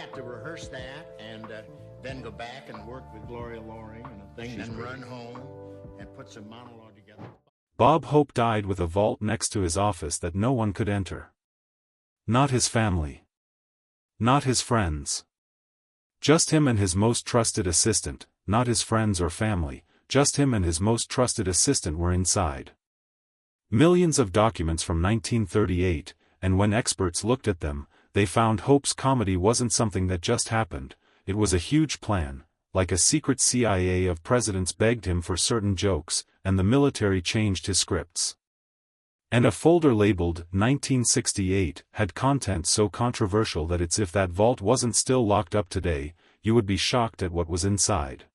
had to rehearse that and then go back and work with Gloria Loring and a thing, then run home and put some monologue together. Bob Hope died with a vault next to his office that no one could enter. Not his family. Not his friends. Just him and his most trusted assistant, not his friends or family, just him and his most trusted assistant were inside. Millions of documents from 1938, and when experts looked at them, they found Hope's comedy wasn't something that just happened, it was a huge plan, like a secret CIA of presidents begged him for certain jokes, and the military changed his scripts. And a folder labeled 1968 had content so controversial that it's if that vault wasn't still locked up today, you would be shocked at what was inside.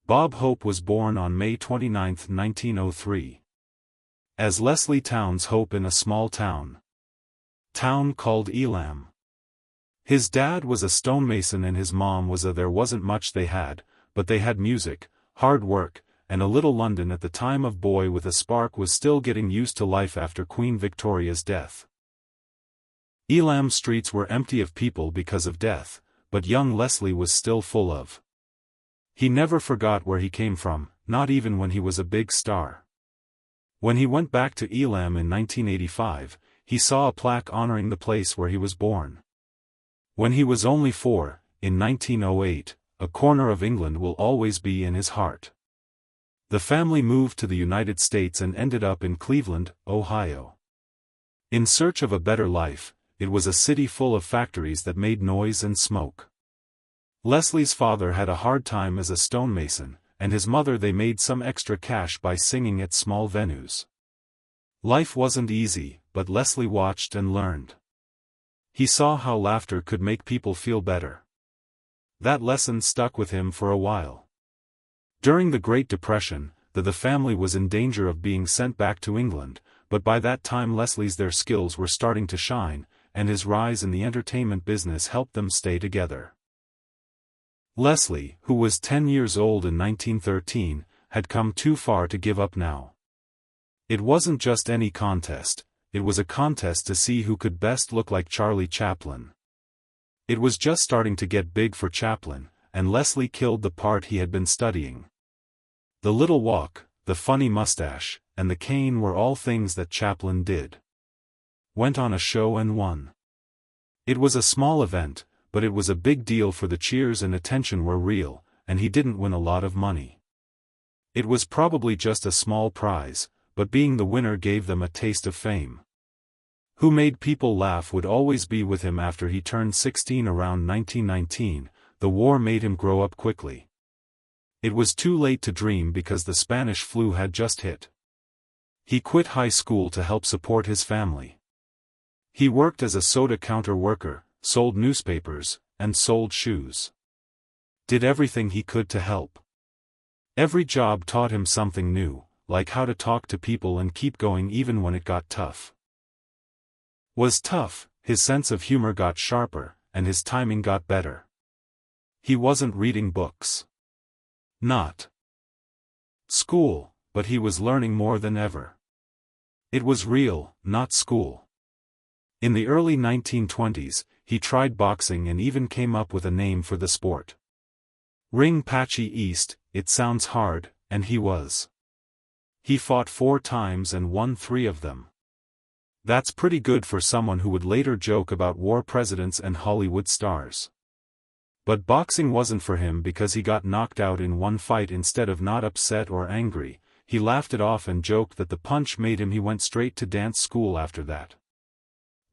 Bob Hope was born on May 29, 1903. As Leslie Towns Hope in a small town called Elam. His dad was a stonemason and his mom was a there wasn't much they had, but they had music, hard work, and a little London at the time of Boy with a Spark was still getting used to life after Queen Victoria's death. Elam streets were empty of people because of death, but young Leslie was still full of. He never forgot where he came from, not even when he was a big star. When he went back to Elam in 1985, he saw a plaque honoring the place where he was born. When he was only 4, in 1908, a corner of England will always be in his heart. The family moved to the United States and ended up in Cleveland, Ohio. In search of a better life, it was a city full of factories that made noise and smoke. Leslie's father had a hard time as a stonemason, and his mother they made some extra cash by singing at small venues. Life wasn't easy, but Leslie watched and learned. He saw how laughter could make people feel better. That lesson stuck with him for a while. During the Great Depression, the family was in danger of being sent back to England, but by that time their skills were starting to shine, and his rise in the entertainment business helped them stay together. Leslie, who was 10 years old in 1913, had come too far to give up now. It wasn't just any contest, it was a contest to see who could best look like Charlie Chaplin. It was just starting to get big for Chaplin, and Leslie killed the part he had been studying. The little walk, the funny mustache, and the cane were all things that Chaplin did. Went on a show and won. It was a small event, but it was a big deal for the cheers and attention were real, and he didn't win a lot of money. It was probably just a small prize, but being the winner gave them a taste of fame. Who made people laugh would always be with him after he turned 16 around 1919, the war made him grow up quickly. It was too late to dream because the Spanish flu had just hit. He quit high school to help support his family. He worked as a soda counter worker, sold newspapers, and sold shoes. Did everything he could to help. Every job taught him something new, like how to talk to people and keep going even when it got tough. Was tough, his sense of humor got sharper, and his timing got better. He wasn't reading books. Not school, but he was learning more than ever. It was real, not school. In the early 1920s, he tried boxing and even came up with a name for the sport. Ring Patchy East, it sounds hard, and he was. He fought 4 times and won 3 of them. That's pretty good for someone who would later joke about war presidents and Hollywood stars. But boxing wasn't for him because he got knocked out in one fight. Instead of not upset or angry, he laughed it off and joked that the punch made him. He went straight to dance school after that.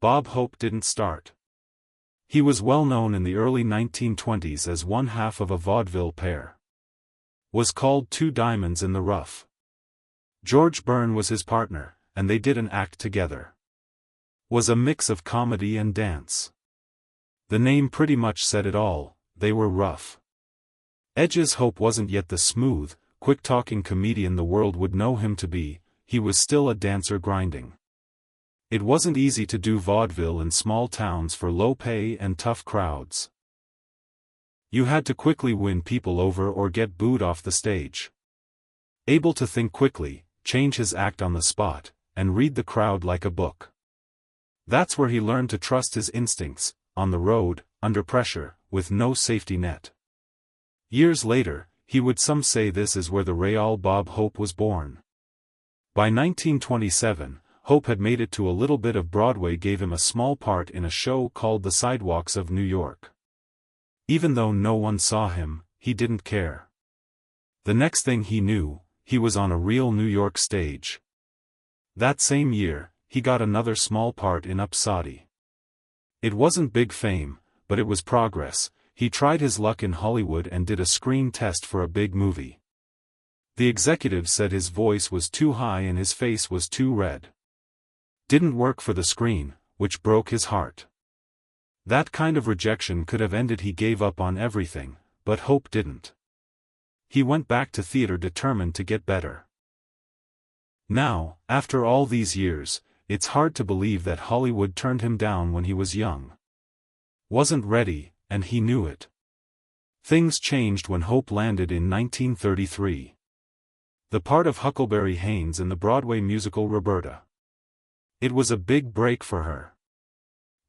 Bob Hope didn't start. He was well known in the early 1920s as one half of a vaudeville pair. Was called Two Diamonds in the Rough. George Byrne was his partner, and they did an act together. Was a mix of comedy and dance. The name pretty much said it all, they were rough edges. Hope wasn't yet the smooth, quick-talking comedian the world would know him to be, he was still a dancer grinding. It wasn't easy to do vaudeville in small towns for low pay and tough crowds. You had to quickly win people over or get booed off the stage. Able to think quickly, change his act on the spot, and read the crowd like a book. That's where he learned to trust his instincts. On the road, under pressure, with no safety net. Years later, he would some say this is where the Real Bob Hope was born. By 1927, Hope had made it to a little bit of Broadway, gave him a small part in a show called The Sidewalks of New York. Even though no one saw him, he didn't care. The next thing he knew, he was on a real New York stage. That same year, he got another small part in Upsoddy. It wasn't big fame, but it was progress. He tried his luck in Hollywood and did a screen test for a big movie. The executives said his voice was too high and his face was too red. Didn't work for the screen, which broke his heart. That kind of rejection could have ended. He gave up on everything, but Hope didn't. He went back to theater determined to get better. Now, after all these years, it's hard to believe that Hollywood turned him down when he was young. Wasn't ready, and he knew it. Things changed when Hope landed in 1933. The part of Huckleberry Haynes in the Broadway musical Roberta. It was a big break for her.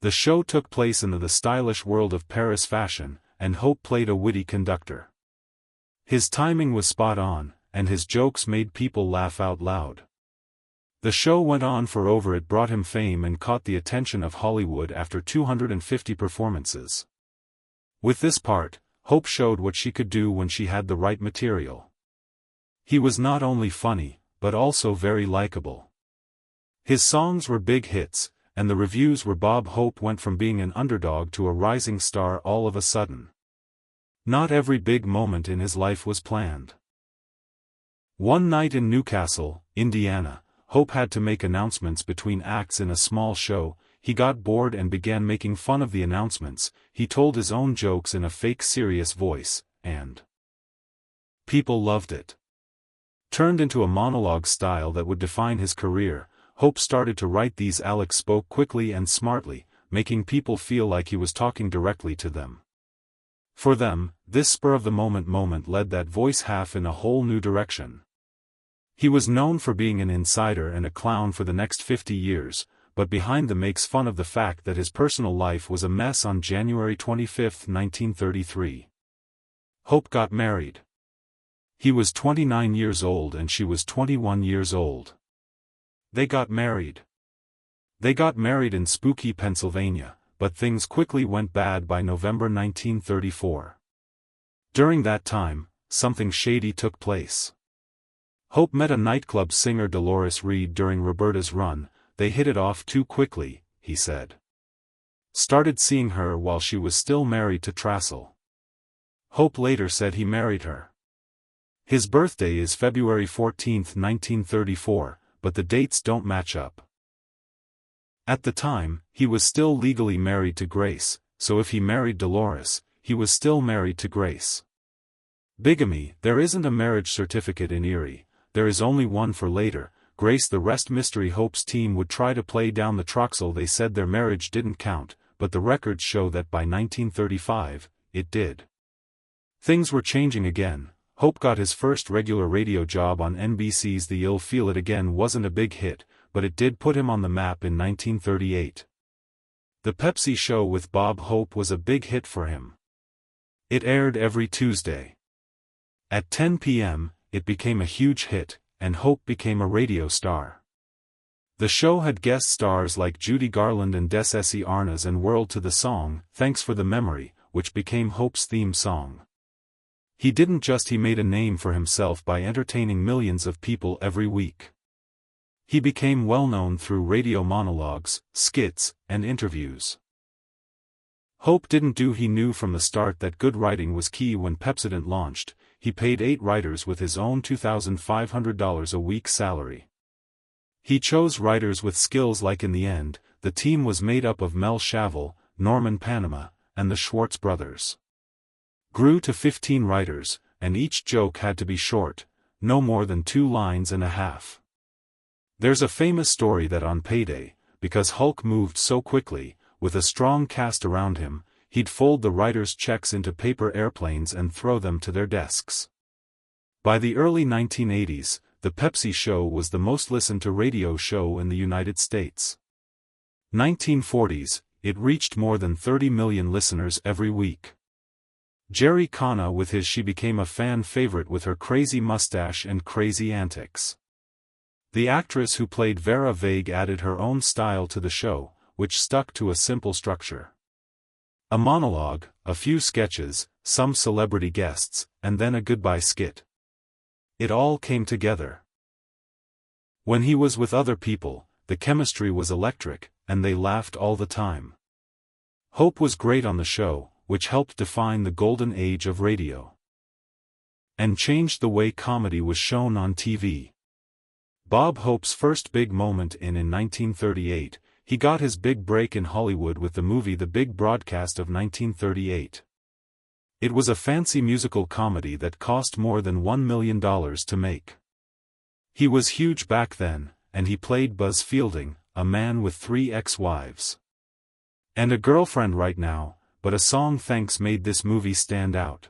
The show took place in the stylish world of Paris fashion, and Hope played a witty conductor. His timing was spot on, and his jokes made people laugh out loud. The show went on for over. It brought him fame and caught the attention of Hollywood after 250 performances. With this part, Hope showed what she could do when she had the right material. He was not only funny, but also very likable. His songs were big hits, and the reviews were Bob Hope went from being an underdog to a rising star all of a sudden. Not every big moment in his life was planned. One night in Newcastle, Indiana, Hope had to make announcements between acts in a small show. He got bored and began making fun of the announcements. He told his own jokes in a fake serious voice, and people loved it. Turned into a monologue style that would define his career. Hope started to write these. Alex spoke quickly and smartly, making people feel like he was talking directly to them. For them, this spur-of-the-moment moment led that voice half in a whole new direction. He was known for being an insider and a clown for the next 50 years, but behind them makes fun of the fact that his personal life was a mess. On January 25, 1933. Hope got married. He was 29 years old and she was 21 years old. They got married. They got married in spooky Pennsylvania, but things quickly went bad by November 1934. During that time, something shady took place. Hope met a nightclub singer, Dolores Reed, during Roberta's run. They hit it off too quickly, he said. Started seeing her while she was still married to Trassel. Hope later said he married her. His birthday is February 14, 1934, but the dates don't match up. At the time, he was still legally married to Grace, so if he married Dolores, he was still married to Grace. Bigamy: there isn't a marriage certificate in Erie, there is only one for later. Grace the rest mystery. Hope's team would try to play down the Troxel. They said their marriage didn't count, but the records show that by 1935, it did. Things were changing again. Hope got his first regular radio job on NBC's The You'll Feel It Again. Wasn't a big hit, but it did put him on the map in 1938. The Pepsi Show with Bob Hope was a big hit for him. It aired every Tuesday. At 10 p.m., it became a huge hit, and Hope became a radio star. The show had guest stars like Judy Garland and Des Essie Arnaz and whirled to the song, Thanks for the Memory, which became Hope's theme song. He didn't just he made a name for himself by entertaining millions of people every week. He became well-known through radio monologues, skits, and interviews. Hope didn't do. He knew from the start that good writing was key. When Pepsodent launched, he paid 8 writers with his own $2,500 a week salary. He chose writers with skills. Like in the end, the team was made up of Mel Shavel, Norman Panama, and the Schwartz brothers. Grew to 15 writers, and each joke had to be short, no more than 2 lines and a half. There's a famous story that on payday, because Hulk moved so quickly, with a strong cast around him, he'd fold the writers' checks into paper airplanes and throw them to their desks. By the early 1980s, The Pepsi Show was the most listened to radio show in the United States. 1940s, it reached more than 30 million listeners every week. Jerry Kana with his She became a fan favorite with her crazy mustache and crazy antics. The actress who played Vera Vague added her own style to the show, which stuck to a simple structure. A monologue, a few sketches, some celebrity guests, and then a goodbye skit. It all came together. When he was with other people, the chemistry was electric, and they laughed all the time. Hope was great on the show, which helped define the golden age of radio. And changed the way comedy was shown on TV. Bob Hope's first big moment in 1938, he got his big break in Hollywood with the movie The Big Broadcast of 1938. It was a fancy musical comedy that cost more than $1 million to make. He was huge back then, and he played Buzz Fielding, a man with 3 ex-wives. And a girlfriend right now, but a song Thanks made this movie stand out.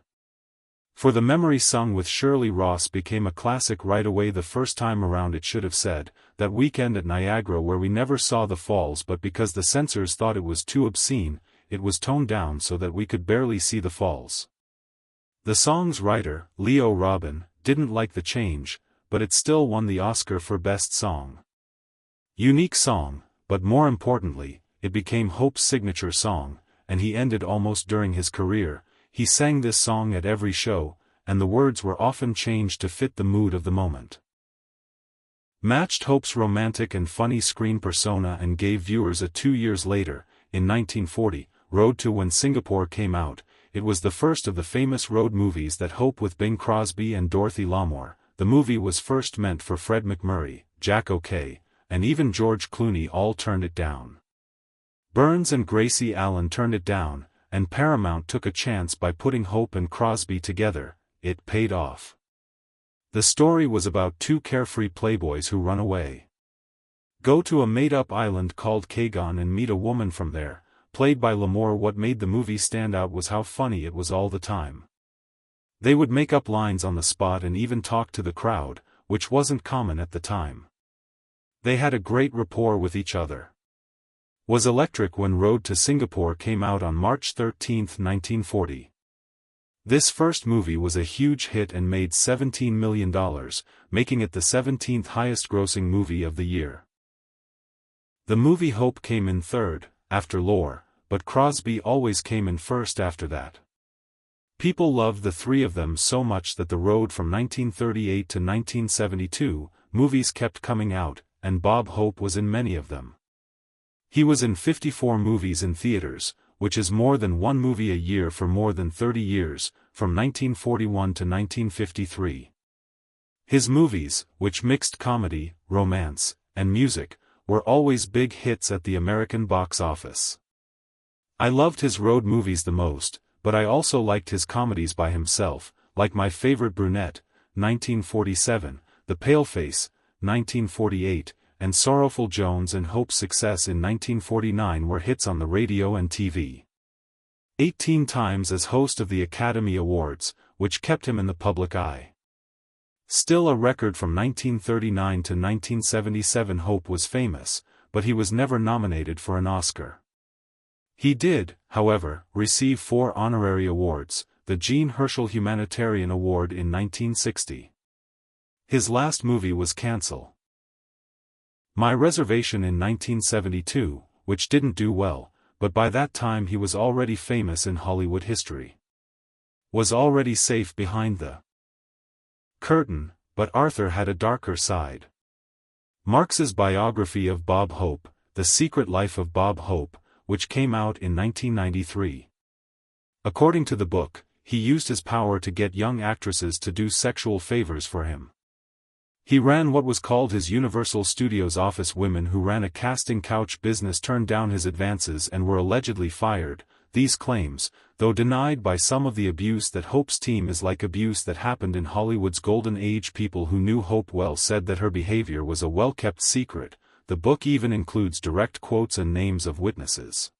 For the memory sung with Shirley Ross became a classic right away the first time around. It should have said, that weekend at Niagara where we never saw the falls, but because the censors thought it was too obscene, it was toned down so that we could barely see the falls. The song's writer, Leo Robin, didn't like the change, but it still won the Oscar for Best Song. Unique song, but more importantly, it became Hope's signature song, and he ended almost during his career. He sang this song at every show, and the words were often changed to fit the mood of the moment. Matched Hope's romantic and funny screen persona and gave viewers a 2 years later, in 1940, Road to When Singapore came out. It was the first of the famous road movies that Hope with Bing Crosby and Dorothy Lamour. The movie was first meant for Fred MacMurray, Jack O'Kay, and even George Clooney all turned it down. Burns and Gracie Allen turned it down, and Paramount took a chance by putting Hope and Crosby together. It paid off. The story was about 2 carefree playboys who run away, go to a made-up island called Kagon and meet a woman from there, played by Lamour. What made the movie stand out was how funny it was all the time. They would make up lines on the spot and even talk to the crowd, which wasn't common at the time. They had a great rapport with each other. Was electric when Road to Singapore came out on March 13, 1940. This first movie was a huge hit and made $17 million, making it the 17th highest-grossing movie of the year. The movie Hope came in third, after Lore, but Crosby always came in first after that. People loved the three of them so much that the road from 1938 to 1972, movies kept coming out, and Bob Hope was in many of them. He was in 54 movies in theaters, which is more than one movie a year for more than 30 years, from 1941 to 1953. His movies, which mixed comedy, romance, and music, were always big hits at the American box office. I loved his road movies the most, but I also liked his comedies by himself, like My Favorite Brunette, 1947, The Paleface, 1948, and Sorrowful Jones. And Hope's success in 1949 were hits on the radio and TV. 18 times as host of the Academy Awards, which kept him in the public eye. Still a record from 1939 to 1977. Hope was famous, but he was never nominated for an Oscar. He did, however, receive 4 honorary awards, the Jean Herschel Humanitarian Award in 1960. His last movie was Cancel My Reservation in 1972, which didn't do well, but by that time he was already famous in Hollywood history. Was already safe behind the curtain, but Arthur had a darker side. Marx's biography of Bob Hope, The Secret Life of Bob Hope, which came out in 1993. According to the book, he used his power to get young actresses to do sexual favors for him. He ran what was called his Universal Studios office. Women who ran a casting couch business turned down his advances and were allegedly fired. These claims, though denied by some of the abuse that Hope's team is like abuse that happened in Hollywood's golden age. People who knew Hope well said that her behavior was a well-kept secret. The book even includes direct quotes and names of witnesses.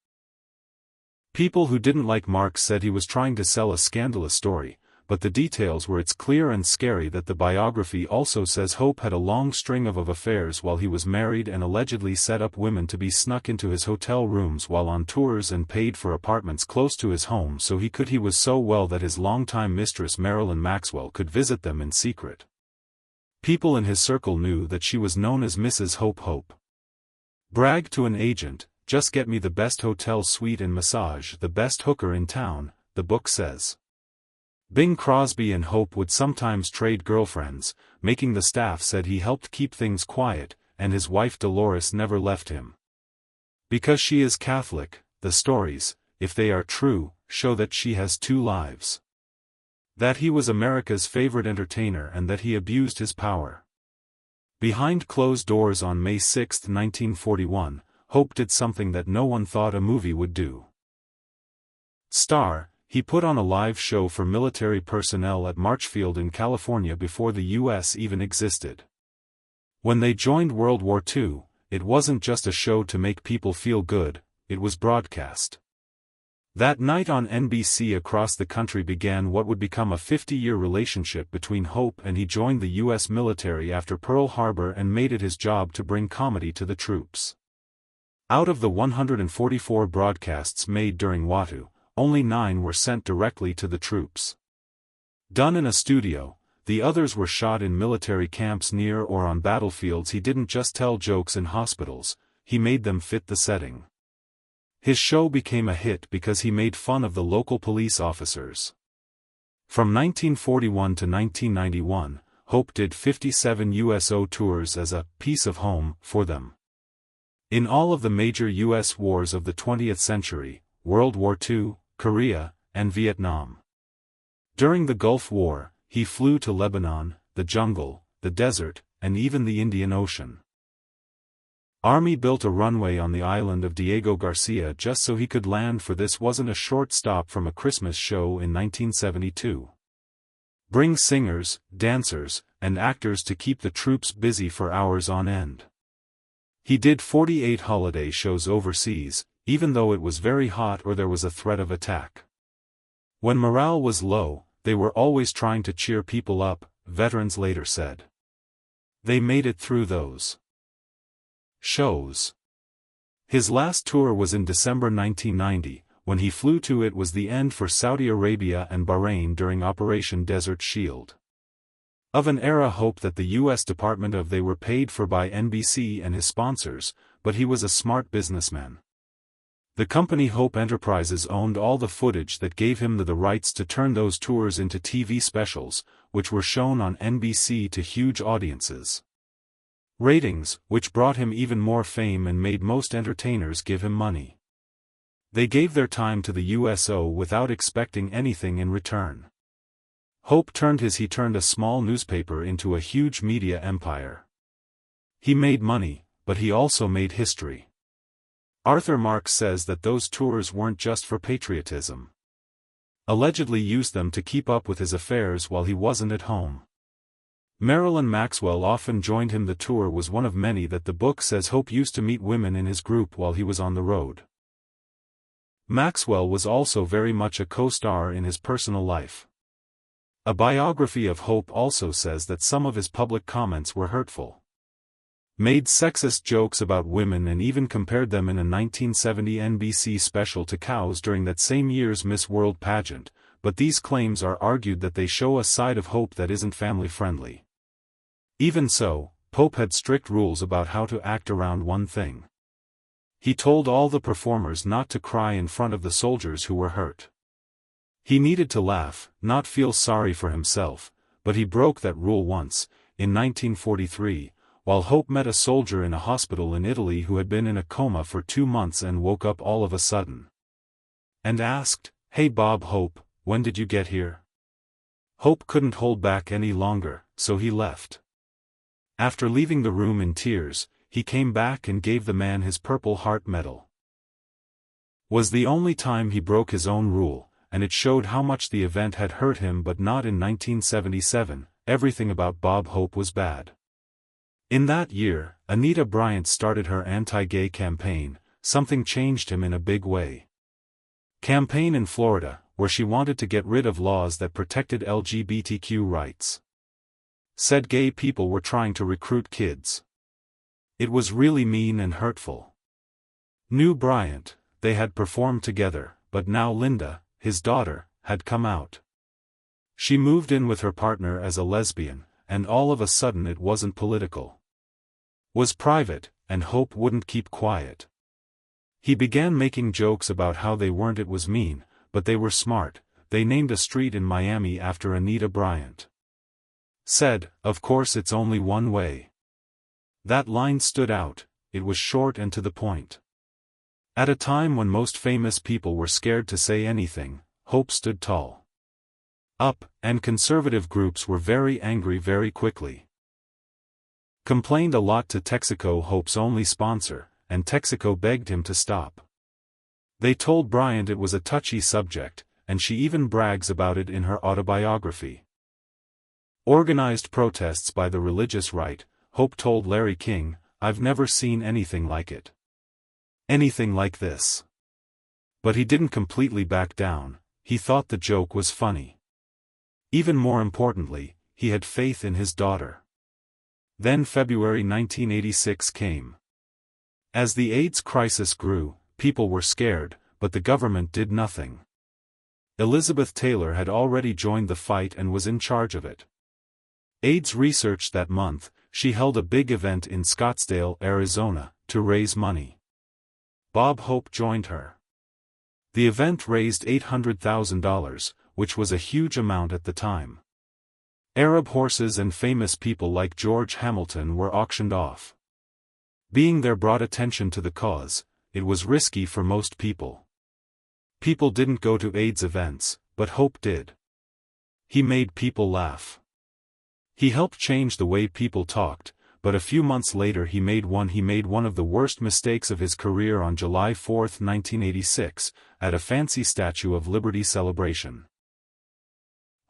People who didn't like Marx said he was trying to sell a scandalous story, but the details were it's clear and scary that the biography also says Hope had a long string of affairs while he was married and allegedly set up women to be snuck into his hotel rooms while on tours and paid for apartments close to his home so he was so well that his longtime mistress Marilyn Maxwell could visit them in secret. People in his circle knew that she was known as Mrs. Hope. Bragged to an agent, "Just get me the best hotel suite and massage the best hooker in town," the book says. Bing Crosby and Hope would sometimes trade girlfriends, making the staff said he helped keep things quiet, and his wife Dolores never left him. Because she is Catholic, the stories, if they are true, show that she has two lives. That he was America's favorite entertainer and that he abused his power. Behind closed doors on May 6, 1941, Hope did something that no one thought a movie would do. He put on a live show for military personnel at Marchfield in California before the U.S. even existed. When they joined World War II, it wasn't just a show to make people feel good, it was broadcast. That night on NBC across the country began what would become a 50-year relationship between Hope and he joined the U.S. military after Pearl Harbor and made it his job to bring comedy to the troops. Out of the 144 broadcasts made during WATU, only 9 were sent directly to the troops. Done in a studio, the others were shot in military camps near or on battlefields. He didn't just tell jokes in hospitals, he made them fit the setting. His show became a hit because he made fun of the local police officers. From 1941 to 1991, Hope did 57 USO tours as a piece of home for them. In all of the major U.S. wars of the 20th century, World War II, Korea, and Vietnam. During the Gulf War, he flew to Lebanon, the jungle, the desert, and even the Indian Ocean. Army built a runway on the island of Diego Garcia just so he could land, for this wasn't a short stop from a Christmas show in 1972. Bring singers, dancers, and actors to keep the troops busy for hours on end. He did 48 holiday shows overseas, even though it was very hot or there was a threat of attack. When morale was low, they were always trying to cheer people up, veterans later said. They made it through those shows. His last tour was in December 1990, when he flew to it was the end for Saudi Arabia and Bahrain during Operation Desert Shield. Of an era Hope that the U.S. Department of they were paid for by NBC and his sponsors, but he was a smart businessman. The company Hope Enterprises owned all the footage that gave him the rights to turn those tours into TV specials, which were shown on NBC to huge audiences. Ratings, which brought him even more fame and made most entertainers give him money. They gave their time to the USO without expecting anything in return. Hope turned a small newspaper into a huge media empire. He made money, but he also made history. Arthur Marks says that those tours weren't just for patriotism. Allegedly used them to keep up with his affairs while he wasn't at home. Marilyn Maxwell often joined him. The tour was one of many that the book says Hope used to meet women in his group while he was on the road. Maxwell was also very much a co-star in his personal life. A biography of Hope also says that some of his public comments were hurtful. Made sexist jokes about women and even compared them in a 1970 NBC special to cows during that same year's Miss World pageant, but these claims are argued that they show a side of Hope that isn't family-friendly. Even so, Hope had strict rules about how to act around one thing. He told all the performers not to cry in front of the soldiers who were hurt. He needed to laugh, not feel sorry for himself, but he broke that rule once, in 1943, while Hope met a soldier in a hospital in Italy who had been in a coma for 2 months and woke up all of a sudden. And asked, "Hey Bob Hope, when did you get here?" Hope couldn't hold back any longer, so he left. After leaving the room in tears, he came back and gave the man his Purple Heart Medal. Was the only time he broke his own rule, and it showed how much the event had hurt him, but not in 1977, everything about Bob Hope was bad. In that year, Anita Bryant started her anti-gay campaign. Something changed him in a big way. Campaign in Florida, where she wanted to get rid of laws that protected LGBTQ rights. Said gay people were trying to recruit kids. It was really mean and hurtful. Knew Bryant, they had performed together, but now Linda, his daughter, had come out. She moved in with her partner as a lesbian, and all of a sudden it wasn't political. Was private, and Hope wouldn't keep quiet. He began making jokes about how they weren't. It was mean, but they were smart. They named a street in Miami after Anita Bryant. Said, "Of course it's only one way." That line stood out. It was short and to the point. At a time when most famous people were scared to say anything, Hope stood tall. Up, and conservative groups were very angry very quickly. Complained a lot to Texaco, Hope's only sponsor, and Texaco begged him to stop. They told Bryant it was a touchy subject, and she even brags about it in her autobiography. Organized protests by the religious right, Hope told Larry King, "I've never seen anything like it. Anything like this." But he didn't completely back down. He thought the joke was funny. Even more importantly, he had faith in his daughter. Then February 1986 came. As the AIDS crisis grew, people were scared, but the government did nothing. Elizabeth Taylor had already joined the fight and was in charge of it. AIDS research that month, she held a big event in Scottsdale, Arizona, to raise money. Bob Hope joined her. The event raised $800,000, which was a huge amount at the time. Arab horses and famous people like George Hamilton were auctioned off. Being there brought attention to the cause. It was risky for most people. People didn't go to AIDS events, but Hope did. He made people laugh. He helped change the way people talked, but a few months later he made one of the worst mistakes of his career on July 4, 1986, at a fancy Statue of Liberty celebration.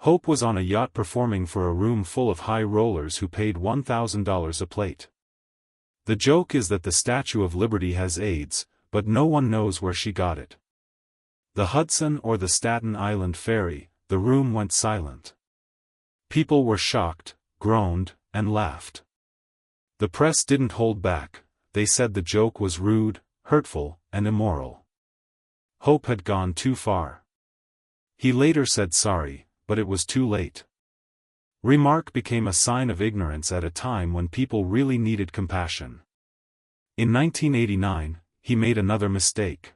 Hope was on a yacht performing for a room full of high rollers who paid $1,000 a plate. The joke is that the Statue of Liberty has AIDS, but no one knows where she got it. The Hudson or the Staten Island ferry, the room went silent. People were shocked, groaned, and laughed. The press didn't hold back. They said the joke was rude, hurtful, and immoral. Hope had gone too far. He later said sorry, but it was too late. Remark became a sign of ignorance at a time when people really needed compassion. In 1989, he made another mistake.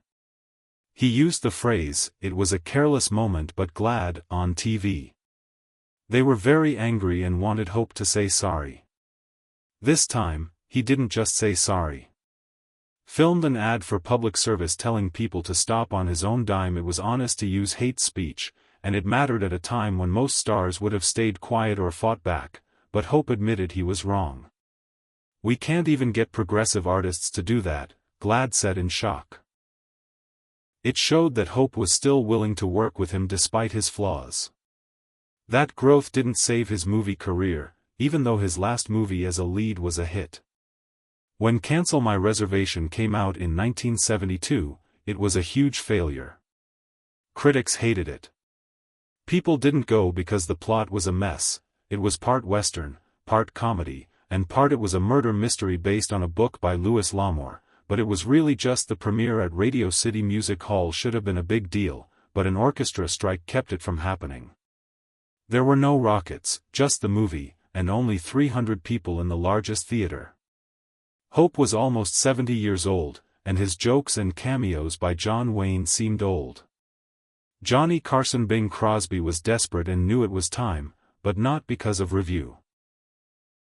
He used the phrase, "It was a careless moment but glad," on TV. They were very angry and wanted Hope to say sorry. This time, he didn't just say sorry. Filmed an ad for public service telling people to stop on his own dime. It was honest to use hate speech, and it mattered at a time when most stars would have stayed quiet or fought back, but Hope admitted he was wrong. "We can't even get progressive artists to do that," Glad said in shock. It showed that Hope was still willing to work with him despite his flaws. That growth didn't save his movie career, even though his last movie as a lead was a hit. When Cancel My Reservation came out in 1972, it was a huge failure. Critics hated it. People didn't go because the plot was a mess. It was part Western, part comedy, and part it was a murder mystery based on a book by Louis L'Amour, but it was really just the premiere at Radio City Music Hall. Should have been a big deal, but an orchestra strike kept it from happening. There were no rockets, just the movie, and only 300 people in the largest theater. Hope was almost 70 years old, and his jokes and cameos by John Wayne seemed old. Johnny Carson Bing Crosby was desperate and knew it was time, but not because of review.